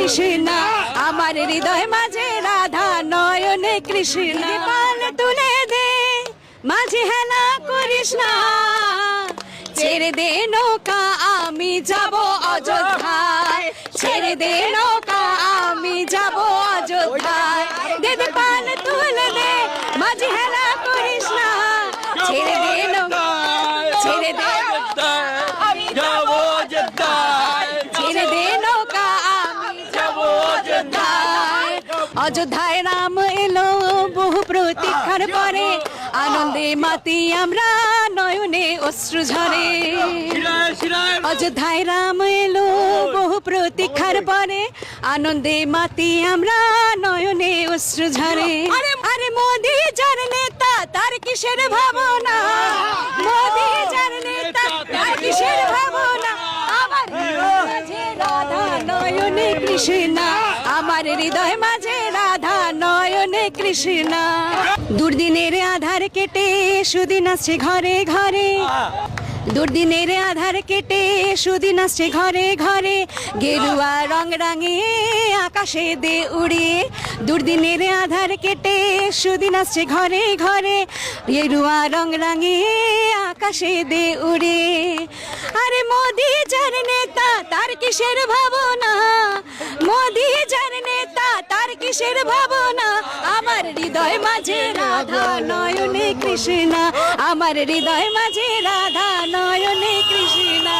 কৃষ্ণা, আমার হৃদয় মাঝে রাধা নয়নে কৃষ্ণা। পাল তুলে দে মাঝে হেলা করিস না, ছেড়ে দে নৌকা আমি যাব অযোধ্যায়, ছেড়ে দে নৌকা আমি যাব অযোধ্যায়। দে দে পাল তুলে দে মাঝে হেলা করিস না, ছেড়ে দে নৌকা, ছেড়ে দে আমি যাব অযোধ্যায়, ছেড়ে দে নৌকা আমি যাব অযোধ্যায়। অযোধ্যায় রাম এলো বহু প্রতীক্ষার পরে, আনন্দে মাতি আমরা নয়নে অশ্রু ঝরে। অযোধ্যায় রাম এলো বহু প্রতীক্ষার পরে, আনন্দে মাতি আমরা নয়নে অশ্রু ঝরে। আরে মোদি যার নেতা তার কিসের ভাবনা, মোদি যার নেতা তার কিসের ভাবনা। আমার মাঝে রাধা নয়নে কৃষ্ণা, আমার হৃদয় মাঝে রাধা নয়নে কৃষ্ণা। দুর্দিনের আধার কেটে সুদিন আসছে ঘরে ঘরে, দুর্দিনের আধার কেটে সুদিন আসছে ঘরে ঘরে। গেরুয়া রং রাঙিয়ে আকাশে দে উড়িয়ে, দুর্দিনের আধার কেটে সুদিন আসছে ঘরে ঘরে। গেরুয়া রং রাঙিয়ে আকাশে দে উড়িয়ে। আরে মোদি যার নেতা তার কিসের ভাবনা, মোদি যার নেতা তার কিসের ভাবনা। আমার হৃদয় মাঝে রাধা নয়নে কৃষ্ণা, আমার হৃদয় মাঝে রাধা নয়নে কৃষ্ণা।